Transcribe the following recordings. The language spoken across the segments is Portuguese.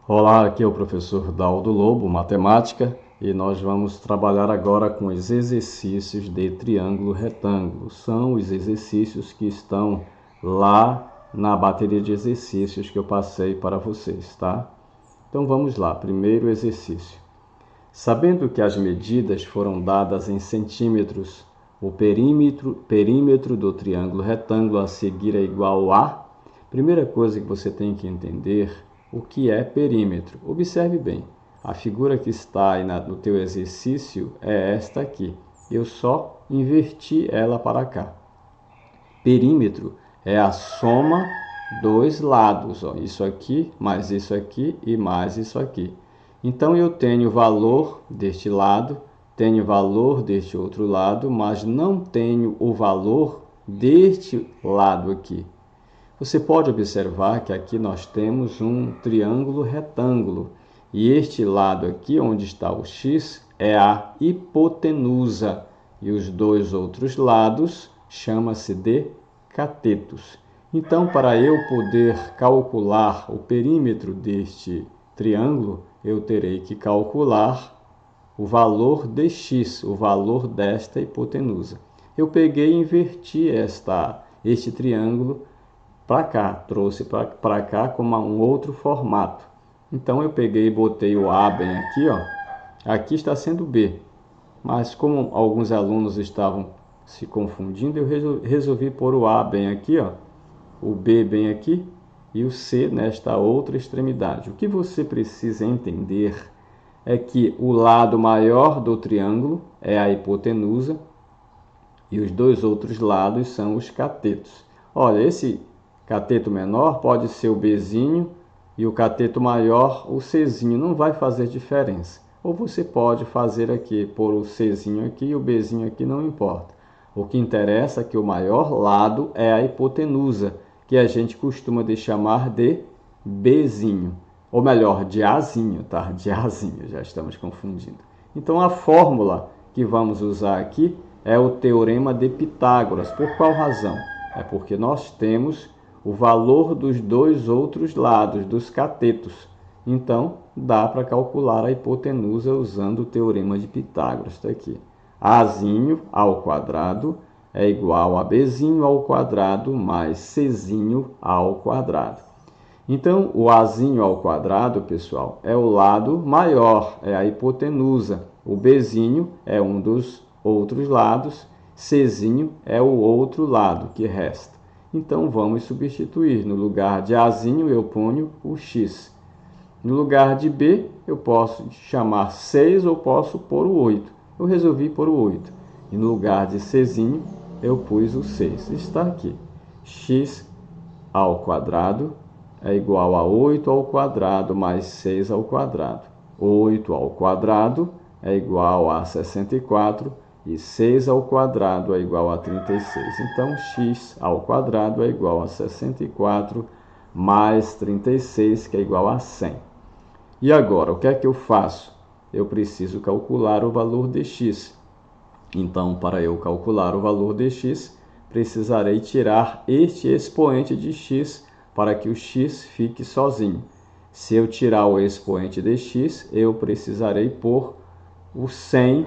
Olá, aqui é o professor Daldo Lobo, matemática, e nós vamos trabalhar agora com os exercícios de triângulo retângulo. São os exercícios que estão lá na bateria de exercícios que eu passei para vocês, tá? Então vamos lá, primeiro exercício. Sabendo que as medidas foram dadas em centímetros, o perímetro do triângulo retângulo a seguir é igual a... Primeira coisa que você tem que entender, o que é perímetro. Observe bem, a figura que está aí no teu exercício é esta aqui. Eu só inverti ela para cá. Perímetro é a soma dos lados, ó. Isso aqui, mais isso aqui e mais isso aqui. Então, eu tenho valor deste lado, tenho valor deste outro lado, mas não tenho o valor deste lado aqui. Você pode observar que aqui nós temos um triângulo retângulo. E este lado aqui, onde está o x, é a hipotenusa. E os dois outros lados chama-se de catetos. Então, para eu poder calcular o perímetro deste triângulo, eu terei que calcular o valor de x, o valor desta hipotenusa. Eu peguei e inverti este triângulo para cá, trouxe para cá como um outro formato. Então eu peguei e botei o A bem aqui, ó. Aqui está sendo B, mas como alguns alunos estavam se confundindo, eu resolvi pôr o A bem aqui, ó, o B bem aqui e o C nesta outra extremidade. O que você precisa entender é que o lado maior do triângulo é a hipotenusa e os dois outros lados são os catetos. Olha, esse cateto menor pode ser o Bzinho e o cateto maior o Czinho, não vai fazer diferença. Ou você pode fazer aqui, pôr o Czinho aqui e o Bzinho aqui, não importa. O que interessa é que o maior lado é a hipotenusa, que a gente costuma chamar de Bzinho. Ou melhor, de Azinho, tá? De Azinho, já estamos confundindo. Então a fórmula que vamos usar aqui é o teorema de Pitágoras. Por qual razão? É porque nós temos o valor dos dois outros lados, dos catetos. Então, dá para calcular a hipotenusa usando o teorema de Pitágoras. Está aqui. Azinho ao quadrado é igual a Bzinho ao quadrado mais Czinho ao quadrado. Então, o Azinho ao quadrado, pessoal, é o lado maior, é a hipotenusa. O Bzinho é um dos outros lados, Czinho é o outro lado que resta. Então, vamos substituir. No lugar de Azinho, eu ponho o x. No lugar de B, eu posso chamar 6 ou posso pôr o 8. Eu resolvi pôr o 8. E no lugar de Czinho, eu pus o 6. Está aqui. X ao quadrado é igual a 8 ao quadrado mais 6 ao quadrado. 8 ao quadrado é igual a 64 e 6 ao quadrado é igual a 36. Então, x ao quadrado é igual a 64 mais 36, que é igual a 100. E agora, o que é que eu faço? Eu preciso calcular o valor de x. Então, para eu calcular o valor de x, precisarei tirar este expoente de x para que o x fique sozinho. Se eu tirar o expoente de x, eu precisarei pôr o 100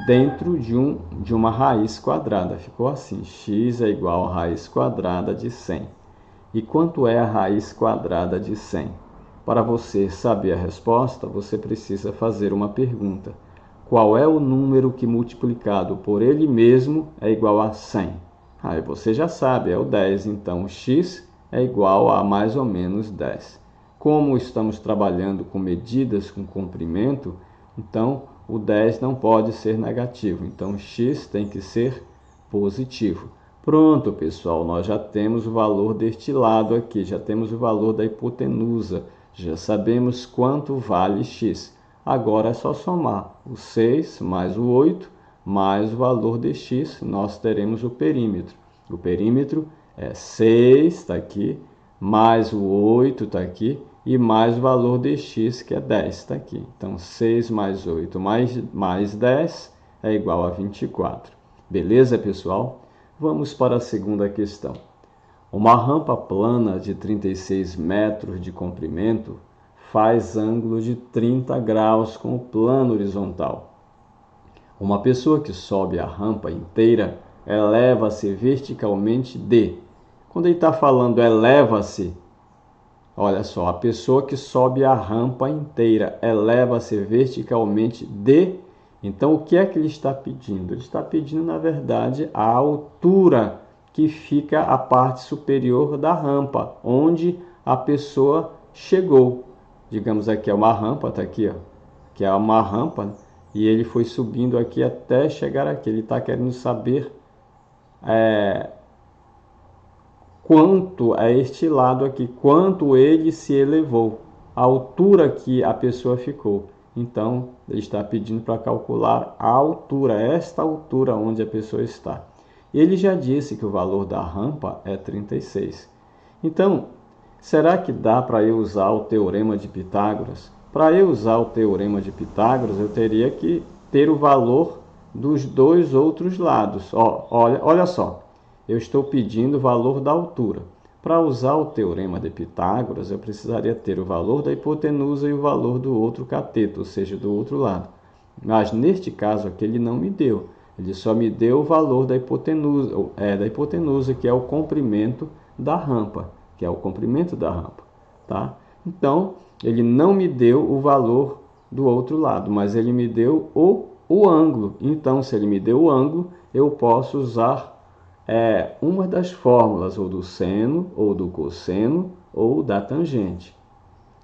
dentro de uma raiz quadrada. Ficou assim, x é igual a raiz quadrada de 100. E quanto é a raiz quadrada de 100? Para você saber a resposta, você precisa fazer uma pergunta. Qual é o número que multiplicado por ele mesmo é igual a 100? Aí você já sabe, é o 10. Então, x é igual a mais ou menos 10. Como estamos trabalhando com medidas com comprimento, então o 10 não pode ser negativo. Então, x tem que ser positivo. Pronto, pessoal, nós já temos o valor deste lado aqui, já temos o valor da hipotenusa, já sabemos quanto vale x. Agora é só somar o 6 mais o 8 mais o valor de x, nós teremos o perímetro. O perímetro é 6, está aqui, mais o 8 está aqui, e mais o valor de x, que é 10, está aqui. Então, 6 mais 8 mais 10 é igual a 24. Beleza, pessoal? Vamos para a segunda questão. Uma rampa plana de 36 metros de comprimento faz ângulo de 30 graus com o plano horizontal. Uma pessoa que sobe a rampa inteira eleva-se verticalmente de. Quando ele está falando eleva-se, olha só, a pessoa que sobe a rampa inteira eleva-se verticalmente de. Então, o que é que ele está pedindo? Ele está pedindo, na verdade, a altura que fica a parte superior da rampa, onde a pessoa chegou. Digamos aqui é uma rampa, está aqui, ó, que é uma rampa, e ele foi subindo aqui até chegar aqui. Ele está querendo saber quanto é este lado aqui, quanto ele se elevou, a altura que a pessoa ficou. Então, ele está pedindo para calcular a altura, esta altura onde a pessoa está. Ele já disse que o valor da rampa é 36. Então, será que dá para eu usar o teorema de Pitágoras? Para eu usar o teorema de Pitágoras, eu teria que ter o valor dos dois outros lados. Olha só, eu estou pedindo o valor da altura. Para usar o teorema de Pitágoras, eu precisaria ter o valor da hipotenusa e o valor do outro cateto, ou seja, do outro lado. Mas neste caso aqui ele não me deu. Ele só me deu o valor da hipotenusa, que é o comprimento da rampa, tá? Então, ele não me deu o valor do outro lado, mas ele me deu o ângulo. Então, se ele me deu o ângulo, eu posso usar uma das fórmulas, ou do seno, ou do cosseno, ou da tangente.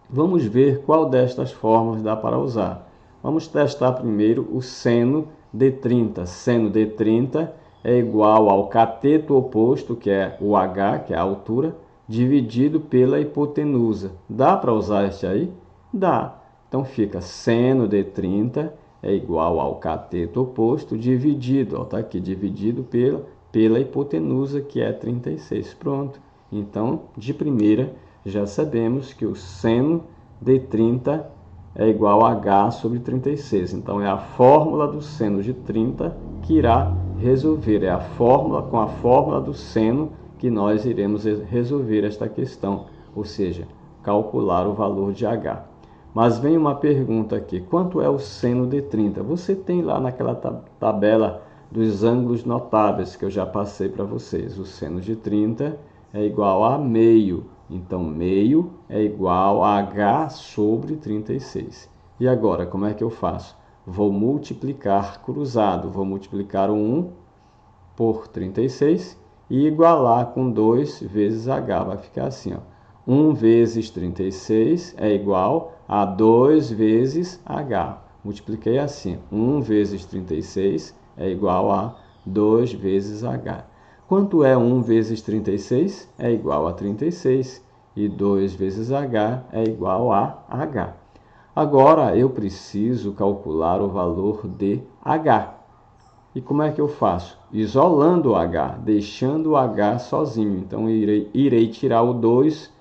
Vamos ver qual destas fórmulas dá para usar. Vamos testar primeiro o seno de 30. Seno de 30 é igual ao cateto oposto, que é o h, que é a altura, dividido pela hipotenusa. Dá para usar este aí? Dá. Então fica seno de 30 é igual ao cateto oposto dividido, está aqui, dividido pela hipotenusa, que é 36. Pronto. Então, de primeira, já sabemos que o seno de 30 é igual a h sobre 36. Então, é a fórmula do seno de 30 que irá resolver. É a fórmula com a fórmula do seno que nós iremos resolver esta questão, ou seja, calcular o valor de h. Mas vem uma pergunta aqui, quanto é o seno de 30? Você tem lá naquela tabela dos ângulos notáveis que eu já passei para vocês. O seno de 30 é igual a meio. Então, meio é igual a h sobre 36. E agora, como é que eu faço? Vou multiplicar cruzado. Vou multiplicar o 1 por 36 e igualar com 2 vezes h. Vai ficar assim, ó. 1 vezes 36 é igual a 2 vezes h. Multipliquei assim. 1 vezes 36 é igual a 2 vezes h. Quanto é 1 vezes 36? É igual a 36. E 2 vezes h é igual a h. Agora, eu preciso calcular o valor de h. E como é que eu faço? Isolando o h, deixando o h sozinho. Então, irei tirar o 2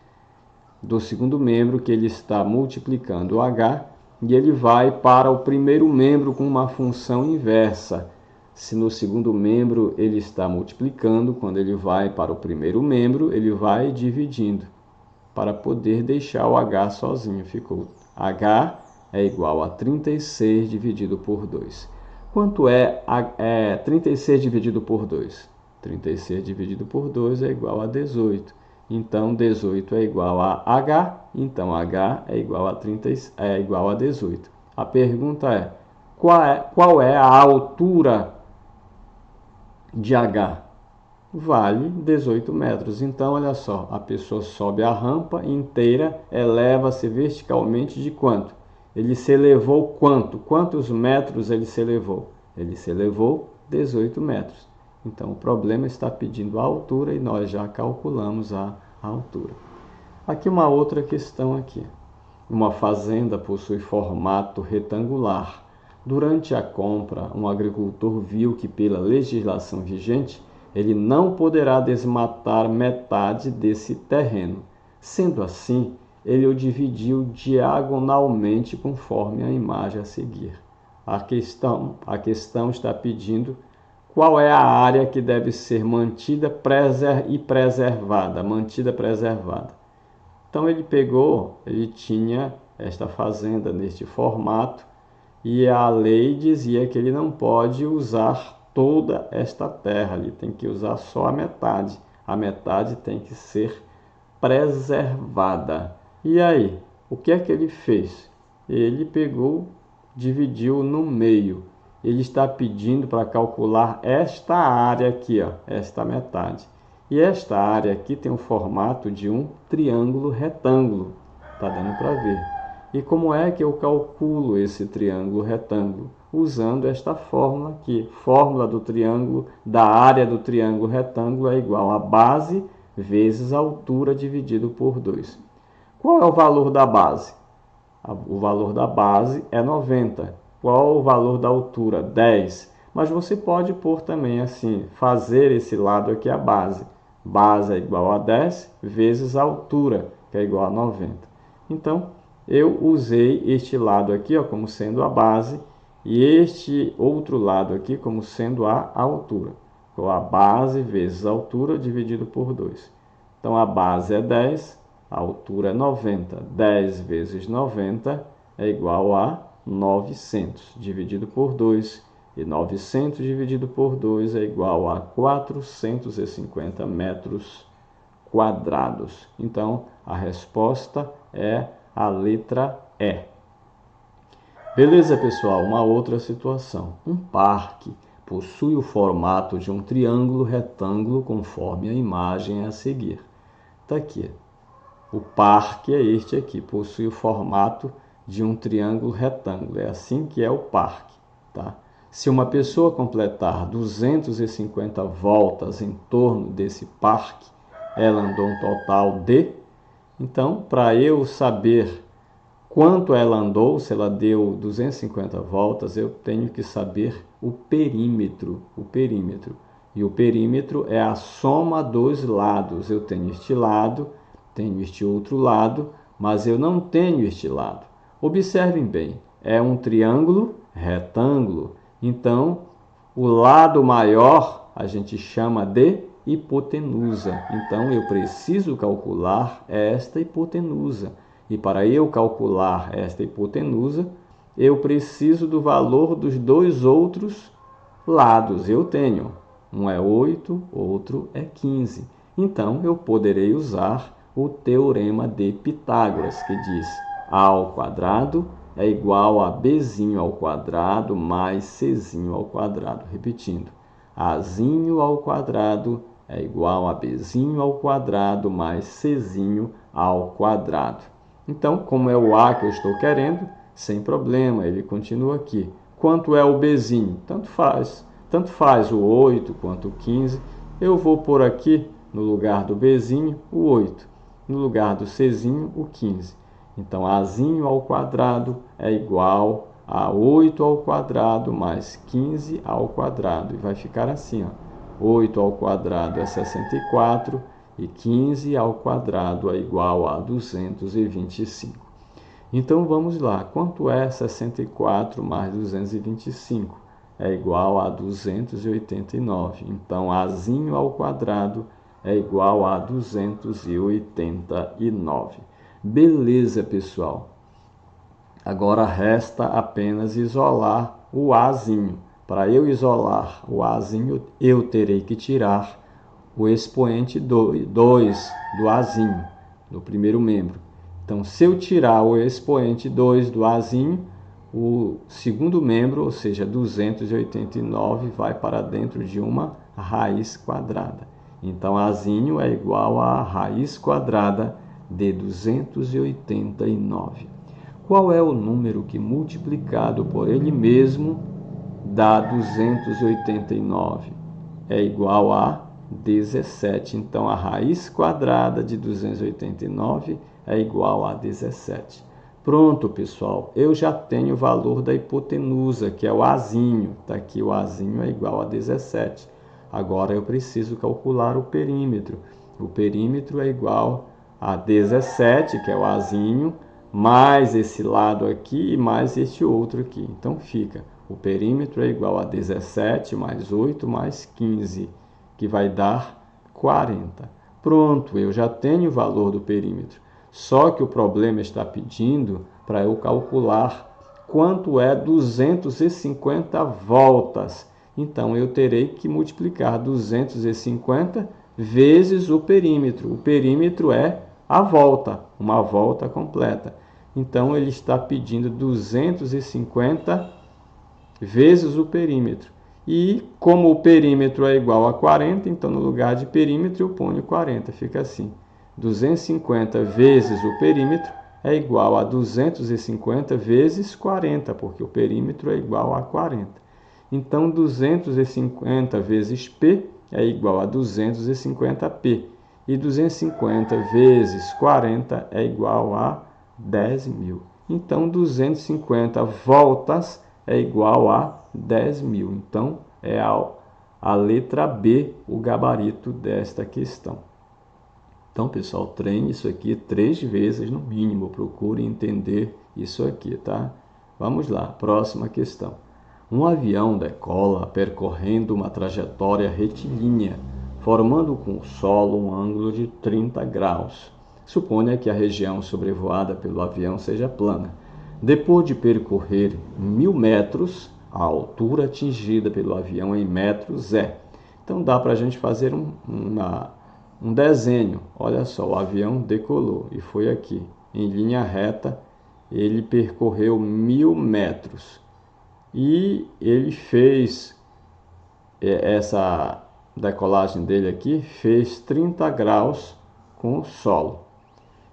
do segundo membro, que ele está multiplicando o h, e ele vai para o primeiro membro com uma função inversa. Se no segundo membro ele está multiplicando, quando ele vai para o primeiro membro, ele vai dividindo, para poder deixar o h sozinho. Ficou h é igual a 36 dividido por 2. Quanto é 36 dividido por 2? 36 dividido por 2 é igual a 18. Então, 18 é igual a h, então h é igual a 18. A pergunta é, qual é a altura de h? Vale 18 metros. Então, olha só, a pessoa sobe a rampa inteira, eleva-se verticalmente de quanto? Ele se elevou quanto? Quantos metros ele se elevou? Ele se elevou 18 metros. Então, o problema está pedindo a altura e nós já calculamos a altura. Aqui uma outra questão aqui. Uma fazenda possui formato retangular. Durante a compra, um agricultor viu que, pela legislação vigente, ele não poderá desmatar metade desse terreno. Sendo assim, ele o dividiu diagonalmente conforme a imagem a seguir. A questão está pedindo qual é a área que deve ser mantida e preservada. Então ele tinha esta fazenda neste formato, e a lei dizia que ele não pode usar toda esta terra, ele tem que usar só a metade. A metade tem que ser preservada. E aí, o que é que ele fez? Ele pegou, dividiu no meio. Ele está pedindo para calcular esta área aqui, ó, esta metade. E esta área aqui tem o formato de um triângulo retângulo. Tá dando para ver. E como é que eu calculo esse triângulo retângulo? Usando esta fórmula aqui. Fórmula do triângulo, da área do triângulo retângulo é igual a base vezes a altura dividido por 2. Qual é o valor da base? O valor da base é 90. Qual o valor da altura? 10. Mas você pode pôr também assim, fazer esse lado aqui a base. Base é igual a 10 vezes a altura, que é igual a 90. Então, eu usei este lado aqui, ó, como sendo a base, e este outro lado aqui como sendo a altura. Então, a base vezes a altura dividido por 2. Então, a base é 10, a altura é 90. 10 vezes 90 é igual a 900, dividido por 2. E 900 dividido por 2 é igual a 450 metros quadrados. Então, a resposta é a letra E. Beleza, pessoal? Uma outra situação. Um parque possui o formato de um triângulo retângulo conforme a imagem a seguir. Está aqui. O parque é este aqui, possui o formato de um triângulo retângulo. É assim que é o parque, tá? Se uma pessoa completar 250 voltas em torno desse parque, ela andou um total de... Então, para eu saber quanto ela andou, se ela deu 250 voltas, eu tenho que saber o perímetro. E o perímetro é a soma dos lados. Eu tenho este lado, tenho este outro lado, mas eu não tenho este lado. Observem bem, é um triângulo retângulo. Então, o lado maior a gente chama de hipotenusa. Então, eu preciso calcular esta hipotenusa. E para eu calcular esta hipotenusa, eu preciso do valor dos dois outros lados. Eu tenho, um é 8, outro é 15. Então, eu poderei usar o teorema de Pitágoras, que diz A ao quadrado é igual a Bzinho ao quadrado mais Czinho ao quadrado. Repetindo, Azinho ao quadrado é igual a Bzinho ao quadrado mais Czinho ao quadrado. Então, como é o A que eu estou querendo, sem problema, ele continua aqui. Quanto é o Bzinho? Tanto faz o 8 quanto o 15. Eu vou pôr aqui, no lugar do Bzinho, o 8. No lugar do Czinho, o 15. Então, Azinho ao quadrado é igual a 8 ao quadrado mais 15 ao quadrado. E vai ficar assim, ó. 8 ao quadrado é 64 e 15 ao quadrado é igual a 225. Então, vamos lá. Quanto é 64 mais 225? É igual a 289. Então, Azinho ao quadrado é igual a 289. Beleza, pessoal. Agora resta apenas isolar o Azinho. Para eu isolar o Azinho, eu terei que tirar o expoente 2 do Azinho, do primeiro membro. Então, se eu tirar o expoente 2 do Azinho, o segundo membro, ou seja, 289, vai para dentro de uma raiz quadrada. Então, Azinho é igual a raiz quadrada de 289. Qual é o número que, multiplicado por ele mesmo, dá 289? É igual a 17. Então, a raiz quadrada de 289 é igual a 17. Pronto, pessoal. Eu já tenho o valor da hipotenusa, que é o Azinho. Está aqui, o Azinho é igual a 17. Agora, eu preciso calcular o perímetro. O perímetro é igual a 17, que é o Azinho, mais esse lado aqui e mais este outro aqui. Então, fica, o perímetro é igual a 17 mais 8 mais 15, que vai dar 40. Pronto, eu já tenho o valor do perímetro. Só que o problema está pedindo para eu calcular quanto é 250 voltas. Então, eu terei que multiplicar 250 vezes o perímetro. O perímetro é a volta, uma volta completa. Então, ele está pedindo 250 vezes o perímetro. E como o perímetro é igual a 40, então no lugar de perímetro eu ponho 40. Fica assim. 250 vezes o perímetro é igual a 250 vezes 40, porque o perímetro é igual a 40. Então, 250 vezes P é igual a 250P. E 250 vezes 40 é igual a 10.000. Então, 250 voltas é igual a 10.000. Então, é a letra B o gabarito desta questão. Então, pessoal, treine isso aqui 3 vezes no mínimo. Procure entender isso aqui, tá? Vamos lá, próxima questão. Um avião decola percorrendo uma trajetória retilínea, formando com o solo um ângulo de 30 graus. Suponha que a região sobrevoada pelo avião seja plana. Depois de percorrer 1.000 metros, a altura atingida pelo avião em metros é. Então dá para a gente fazer um desenho. Olha só, o avião decolou e foi aqui, em linha reta, ele percorreu 1.000 metros. E ele fez essa decolagem dele aqui, fez 30 graus com o solo.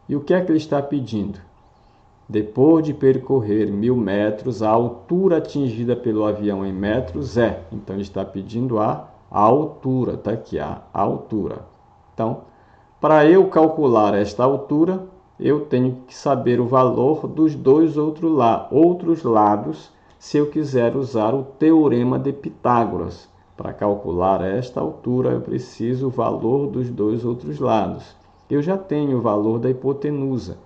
E o que é que ele está pedindo? Depois de percorrer 1.000 metros, a altura atingida pelo avião em metros é. Então, ele está pedindo a altura, está aqui, a altura. Então, para eu calcular esta altura, eu tenho que saber o valor dos dois outros lados, se eu quiser usar o teorema de Pitágoras. Para calcular esta altura, eu preciso o valor dos dois outros lados. Eu já tenho o valor da hipotenusa,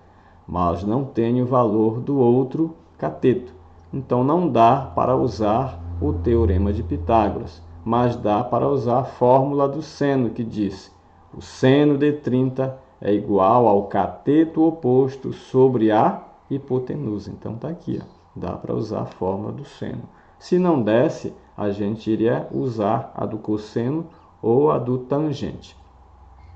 mas não tenho o valor do outro cateto. Então, não dá para usar o teorema de Pitágoras, mas dá para usar a fórmula do seno, que diz: o seno de 30 é igual ao cateto oposto sobre a hipotenusa. Então, está aqui, ó. Dá para usar a fórmula do seno. Se não desse, a gente iria usar a do cosseno ou a do tangente.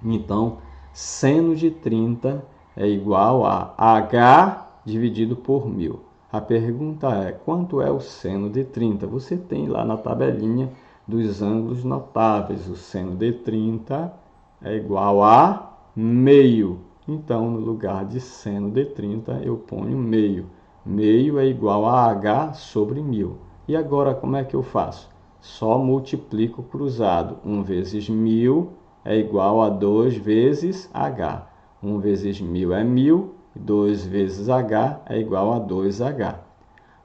Então, seno de 30 é igual a h dividido por 1.000. A pergunta é, quanto é o seno de 30? Você tem lá na tabelinha dos ângulos notáveis. O seno de 30 é igual a meio. Então, no lugar de seno de 30, eu ponho meio. Meio é igual a h sobre 1.000. E agora, como é que eu faço? Só multiplico cruzado. 1 vezes 1.000 é igual a 2 vezes h. 1 vezes 1.000 é 1.000, 2 vezes h é igual a 2h.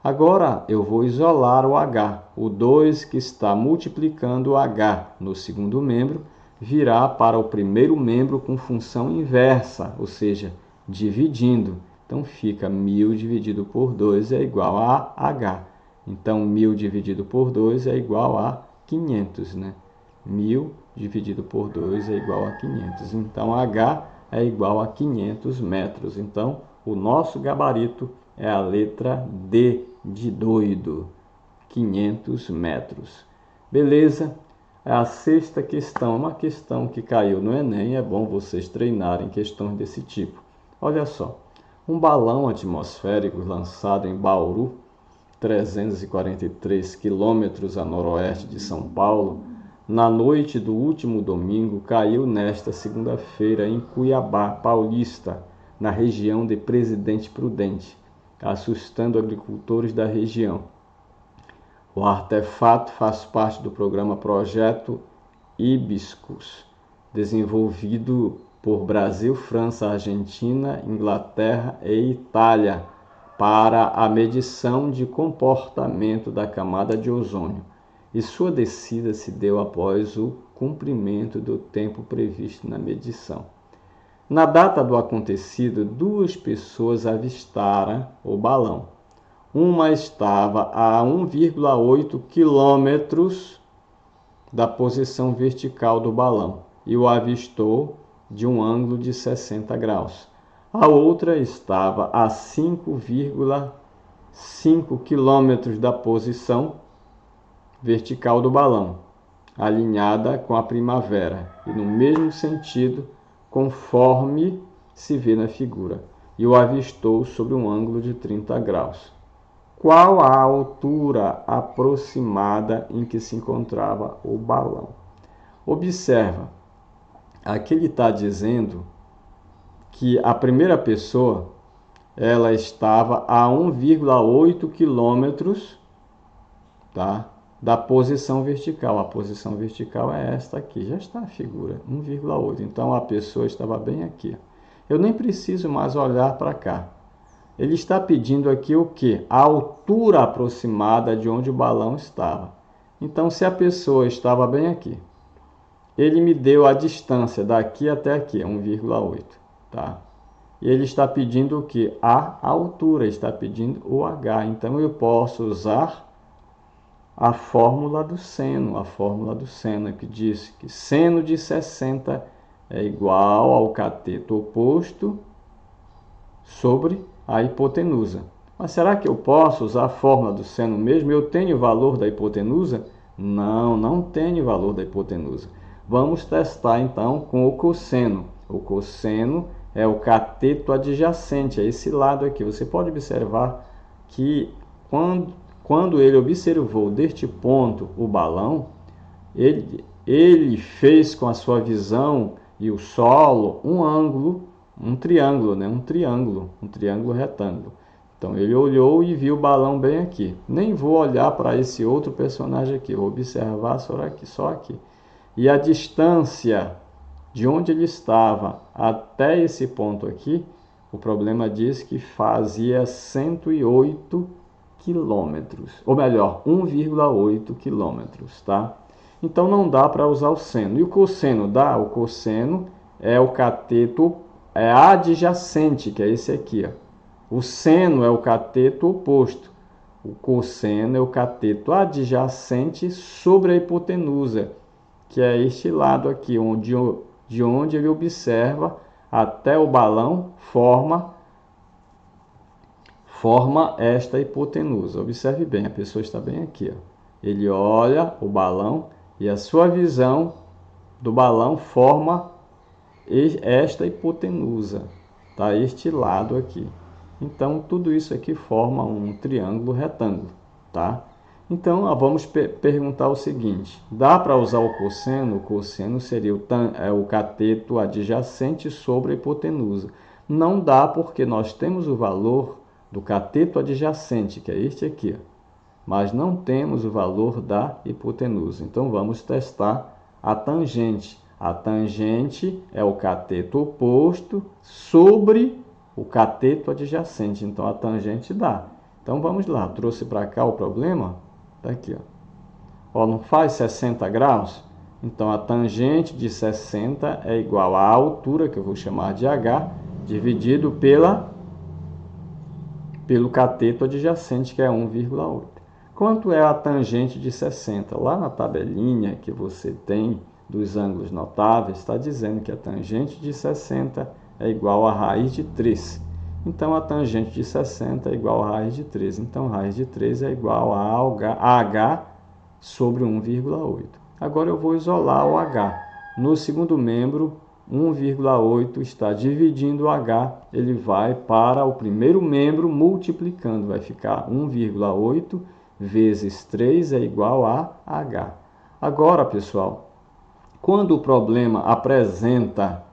Agora, eu vou isolar o h. O 2 que está multiplicando o h no segundo membro virá para o primeiro membro com função inversa, ou seja, dividindo. Então, fica 1.000 dividido por 2 é igual a h. Então, 1.000 dividido por 2 é igual a 500, né? 1.000 dividido por 2 é igual a 500. Então, h é igual a 500 metros. Então, o nosso gabarito é a letra D de doido, 500 metros. Beleza? A sexta questão, uma questão que caiu no Enem, é bom vocês treinarem questões desse tipo. Olha só, um balão atmosférico lançado em Bauru, 343 quilômetros a noroeste de São Paulo, na noite do último domingo, caiu nesta segunda-feira em Cuiabá, Paulista, na região de Presidente Prudente, assustando agricultores da região. O artefato faz parte do programa Projeto Hibiscus, desenvolvido por Brasil, França, Argentina, Inglaterra e Itália para a medição de comportamento da camada de ozônio. E sua descida se deu após o cumprimento do tempo previsto na medição. Na data do acontecido, 2 pessoas avistaram o balão. Uma estava a 1,8 quilômetros da posição vertical do balão e o avistou de um ângulo de 60 graus. A outra estava a 5,5 quilômetros da posição vertical do balão, alinhada com a primavera, e no mesmo sentido, conforme se vê na figura, e o avistou sob um ângulo de 30 graus. Qual a altura aproximada em que se encontrava o balão? Observa, aqui ele está dizendo que a primeira pessoa ela estava a 1,8 quilômetros, tá, da posição vertical. A posição vertical é esta aqui, já está a figura, 1,8. Então a pessoa estava bem aqui. Eu nem preciso mais olhar para cá. Ele está pedindo aqui o quê? A altura aproximada de onde o balão estava. Então, se a pessoa estava bem aqui, ele me deu a distância daqui até aqui, 1,8, tá? E ele está pedindo o quê? A altura, está pedindo o H. Então, eu posso usar a fórmula do seno, que diz que seno de 60 é igual ao cateto oposto sobre a hipotenusa. Mas será que eu posso usar a fórmula do seno mesmo? Eu tenho o valor da hipotenusa? Não, não tenho o valor da hipotenusa. Vamos testar então com o cosseno. O cosseno é o cateto adjacente, é esse lado aqui. Você pode observar que quando ele observou deste ponto o balão, ele fez com a sua visão e o solo um ângulo, um triângulo, né? Um triângulo retângulo. Então ele olhou e viu o balão bem aqui. Nem vou olhar para esse outro personagem aqui, vou observar só aqui. E a distância de onde ele estava até esse ponto aqui, o problema diz que fazia 108 quilômetros, ou melhor, 1,8 quilômetros, tá? Então não dá para usar o seno. E o cosseno dá? O cosseno é o cateto adjacente, que é esse aqui, ó. O seno é o cateto oposto. O cosseno é o cateto adjacente sobre a hipotenusa, que é este lado aqui, de onde ele observa até o balão forma esta hipotenusa. Observe bem, a pessoa está bem aqui, ó. Ele olha o balão e a sua visão do balão forma esta hipotenusa, tá? Este lado aqui. Então, tudo isso aqui forma um triângulo retângulo, tá? Então, vamos perguntar o seguinte: dá para usar o cosseno? O cosseno seria o cateto adjacente sobre a hipotenusa. Não dá, porque nós temos o valor do cateto adjacente, que é este aqui, ó, mas não temos o valor da hipotenusa. Então, vamos testar a tangente. A tangente é o cateto oposto sobre o cateto adjacente. Então, a tangente dá. Então, vamos lá. Trouxe para cá o problema. Está aqui, ó. Não faz 60 graus? Então, a tangente de 60 é igual à altura, que eu vou chamar de H, dividido pelo cateto adjacente, que é 1,8. Quanto é a tangente de 60? Lá na tabelinha que você tem dos ângulos notáveis, está dizendo que a tangente de 60 é igual a raiz de 3. Então, a tangente de 60 é igual a raiz de 3. Então, raiz de 3 é igual a H sobre 1,8. Agora, eu vou isolar o H. No segundo membro, 1,8 está dividindo o H. Ele vai para o primeiro membro multiplicando. Vai ficar 1,8 vezes 3 é igual a H. Agora, pessoal, quando o problema apresenta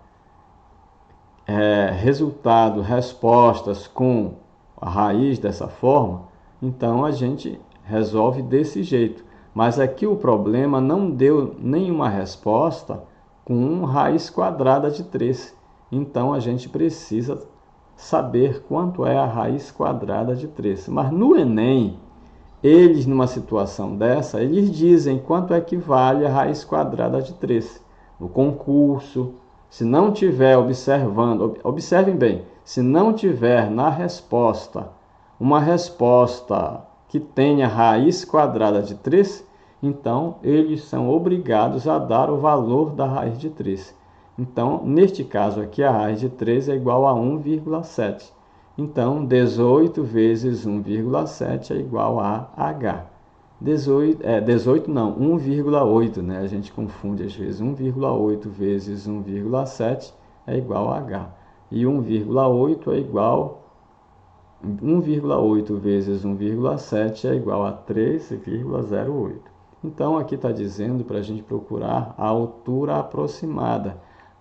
respostas com a raiz dessa forma, então a gente resolve desse jeito. Mas aqui o problema não deu nenhuma resposta com raiz quadrada de 3. Então a gente precisa saber quanto é a raiz quadrada de 3. Mas no Enem, eles, numa situação dessa, eles dizem quanto é que vale a raiz quadrada de 3. No concurso, se não tiver observem bem, se não tiver na resposta uma resposta que tenha raiz quadrada de 3, então eles são obrigados a dar o valor da raiz de 3. Então, neste caso aqui, a raiz de 3 é igual a 1,7. Então, 18 vezes 1,7 é igual a H. 18 não, 1,8, né? A gente confunde às vezes. 1,8 vezes 1,7 é igual a H. E 1,8 é igual 1,8 vezes 1,7 é igual a 3,08. Então, aqui está dizendo para a gente procurar a altura aproximada.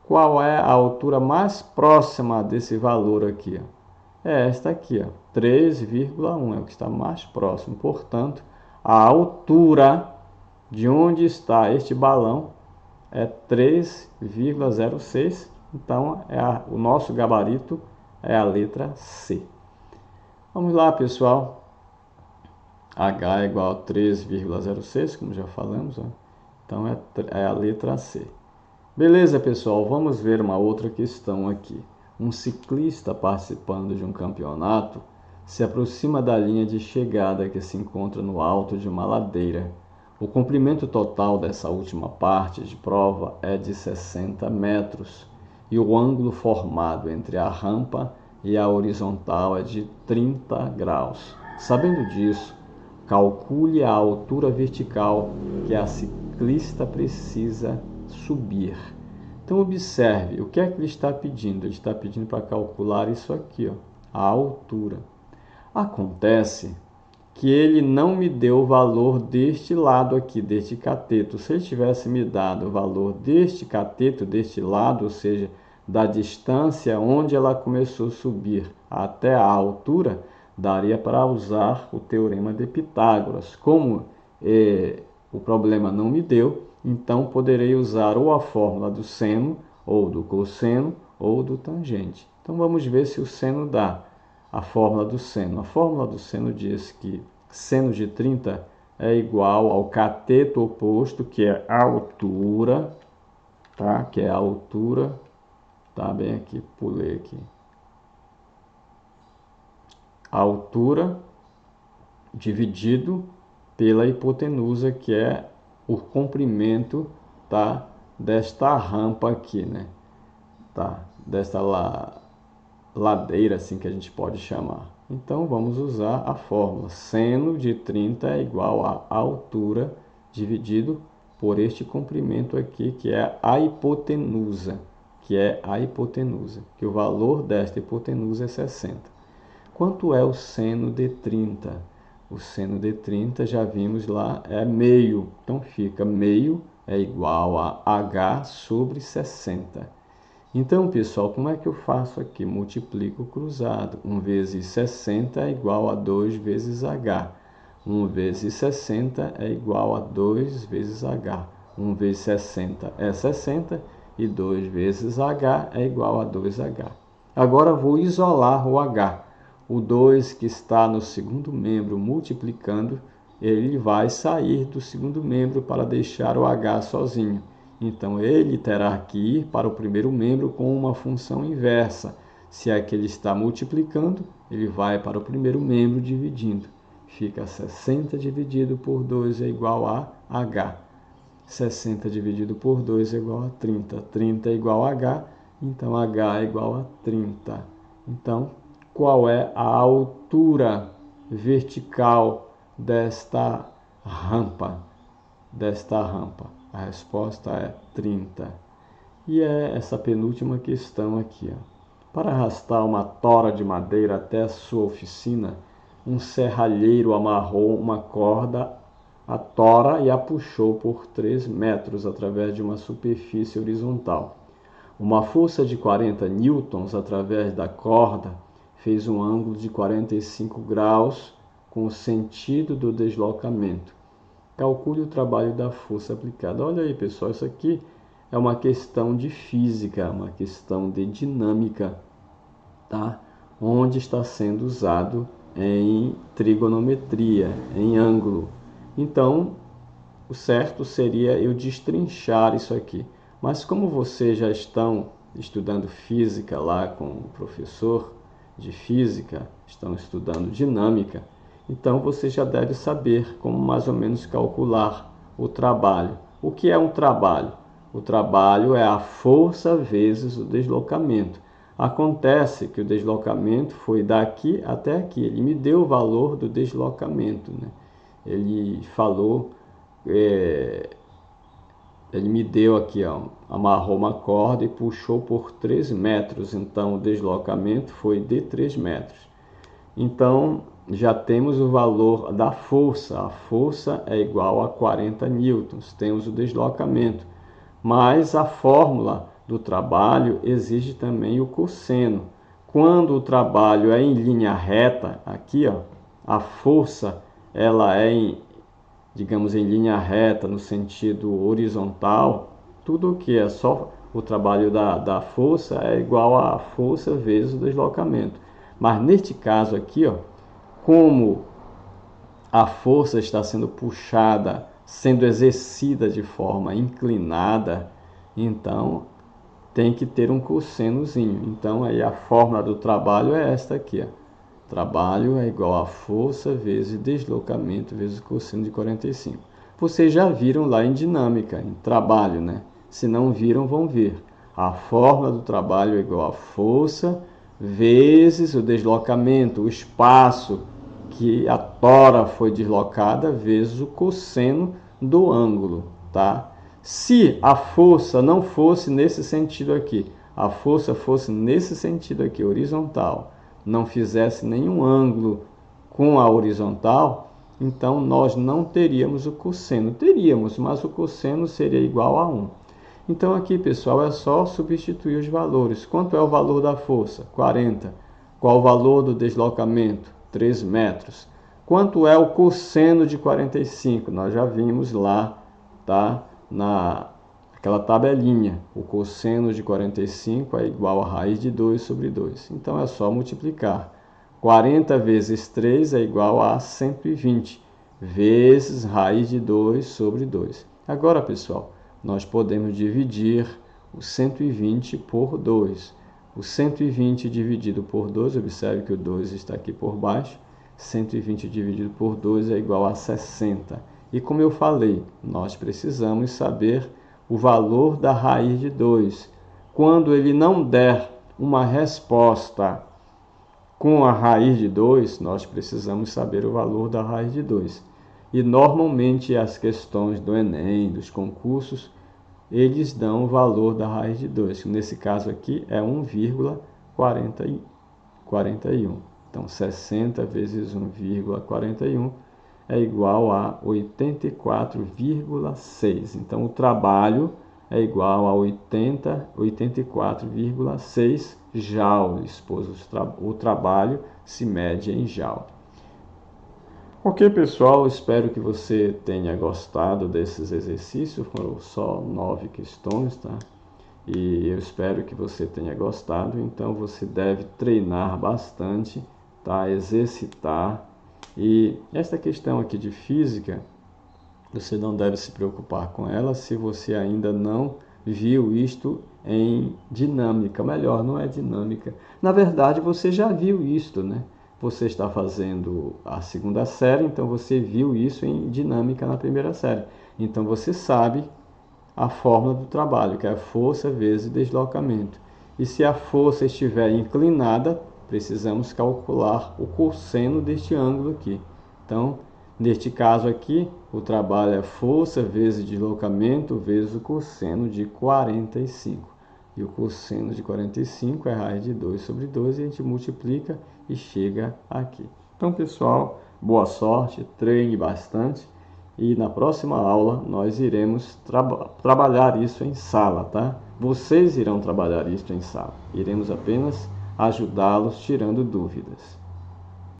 Qual é a altura mais próxima desse valor aqui? É esta aqui, 3,1, é o que está mais próximo. Portanto, a altura de onde está este balão é 3,06. Então, o nosso gabarito é a letra C. Vamos lá, pessoal. H é igual a 3,06, como já falamos. Ó. Então, é a letra C. Beleza, pessoal. Vamos ver uma outra questão aqui. Um ciclista participando de um campeonato se aproxima da linha de chegada que se encontra no alto de uma ladeira. O comprimento total dessa última parte de prova é de 60 metros e o ângulo formado entre a rampa e a horizontal é de 30 graus. Sabendo disso, calcule a altura vertical que a ciclista precisa subir. Então, observe, o que é que ele está pedindo? Ele está pedindo para calcular isso aqui, ó, a altura. Acontece que ele não me deu o valor deste lado aqui, deste cateto. Se ele tivesse me dado o valor deste cateto, deste lado, ou seja, da distância onde ela começou a subir até a altura, daria para usar o teorema de Pitágoras. Como o problema não me deu, então poderei usar ou a fórmula do seno, ou do cosseno, ou do tangente. Então vamos ver se o seno dá. A fórmula do seno. A fórmula do seno diz que seno de 30 é igual ao cateto oposto, que é a altura, tá? Que é a altura, tá bem aqui, pulei aqui. A altura dividido pela hipotenusa, que é o comprimento, tá, desta rampa aqui, né? Tá? Desta ladeira, assim que a gente pode chamar. Então, vamos usar a fórmula. Seno de 30 é igual a altura dividido por este comprimento aqui, que é a hipotenusa. Que o valor desta hipotenusa é 60. Quanto é o seno de 30? O seno de 30, já vimos lá, é meio. Então, fica meio é igual a H sobre 60. Então, pessoal, como é que eu faço aqui? Multiplico o cruzado. 1 vezes 60 é igual a 2 vezes H. 1 vezes 60 é igual a 2 vezes H. 1 vezes 60 é 60 e 2 vezes H é igual a 2H. Agora vou isolar o H. O 2 que está no segundo membro multiplicando, ele vai sair do segundo membro para deixar o H sozinho. Então, ele terá que ir para o primeiro membro com uma função inversa. Se é que ele está multiplicando, ele vai para o primeiro membro dividindo. Fica 60 dividido por 2 é igual a H. 60 dividido por 2 é igual a 30. 30 é igual a H, então H é igual a 30. Então, qual é a altura vertical desta rampa? A resposta é 30. E é essa penúltima questão aqui. Ó. Para arrastar uma tora de madeira até a sua oficina, um serralheiro amarrou uma corda à tora e a puxou por 3 metros através de uma superfície horizontal. Uma força de 40 newtons através da corda fez um ângulo de 45 graus com o sentido do deslocamento. Calcule o trabalho da força aplicada. Olha aí, pessoal, isso aqui é uma questão de física, uma questão de dinâmica, tá? Onde está sendo usado em trigonometria, em ângulo. Então, o certo seria eu destrinchar isso aqui. Mas como vocês já estão estudando física lá com o professor de física, estão estudando dinâmica, então você já deve saber como mais ou menos calcular o trabalho. O que é um trabalho? o trabalho é a força vezes o deslocamento. Acontece que o deslocamento foi daqui até aqui. Ele me deu o valor do deslocamento, né? Ele falou, ele me deu aqui, ó, amarrou uma corda e puxou por 3 metros. Então, o deslocamento foi de 3 metros. Então, já temos o valor da força. A força é igual a 40 newtons. Temos o deslocamento. Mas a fórmula do trabalho exige também o cosseno. Quando o trabalho é em linha reta, aqui, ó, a força ela é digamos, em linha reta, no sentido horizontal, tudo que é só o trabalho da força é igual a força vezes o deslocamento. Mas neste caso aqui, ó, como a força está sendo puxada, sendo exercida de forma inclinada, então tem que ter um cossenozinho. Então aí a fórmula do trabalho é esta aqui, ó. Trabalho é igual a força vezes deslocamento vezes cosseno de 45. Vocês já viram lá em dinâmica, em trabalho, né? Se não viram, vão ver. A fórmula do trabalho é igual a força vezes o deslocamento, o espaço que a tora foi deslocada, vezes o cosseno do ângulo, tá? Se a força não fosse nesse sentido aqui, a força fosse nesse sentido aqui, horizontal, não fizesse nenhum ângulo com a horizontal, então nós não teríamos o cosseno. Teríamos, mas o cosseno seria igual a 1. Então aqui, pessoal, é só substituir os valores. Quanto é o valor da força? 40. Qual o valor do deslocamento? 3 metros. Quanto é o cosseno de 45? Nós já vimos lá, tá? Aquela tabelinha, o cosseno de 45 é igual a raiz de 2 sobre 2. Então, é só multiplicar. 40 vezes 3 é igual a 120, vezes raiz de 2 sobre 2. Agora, pessoal, nós podemos dividir o 120 por 2. O 120 dividido por 2, observe que o 2 está aqui por baixo. 120 dividido por 2 é igual a 60. E como eu falei, nós precisamos saber o valor da raiz de 2. Quando ele não der uma resposta com a raiz de 2, nós precisamos saber o valor da raiz de 2. E normalmente as questões do Enem, dos concursos, eles dão o valor da raiz de 2. Nesse caso aqui é 1,41. Então 60 vezes 1,41 é igual a 84,6. Então, o trabalho é igual a 84,6 joules, pois o trabalho se mede em joule. Ok, pessoal, espero que você tenha gostado desses exercícios. Foram só 9 questões, tá? E eu espero que você tenha gostado. Então, você deve treinar bastante, tá? Exercitar. E esta questão aqui de física, você não deve se preocupar com ela se você ainda não viu isto em dinâmica. Melhor, não é dinâmica. Na verdade, você já viu isto, né? Você está fazendo a segunda série, então você viu isso em dinâmica na primeira série. Então você sabe a fórmula do trabalho, que é força vezes deslocamento. E se a força estiver inclinada, precisamos calcular o cosseno deste ângulo aqui. Então, neste caso aqui, o trabalho é força vezes deslocamento vezes o cosseno de 45. E o cosseno de 45 é raiz de 2 sobre 2 e a gente multiplica e chega aqui. Então, pessoal, boa sorte, treine bastante. E na próxima aula nós iremos trabalhar isso em sala, tá? Vocês irão trabalhar isso em sala. Iremos apenas ajudá-los tirando dúvidas.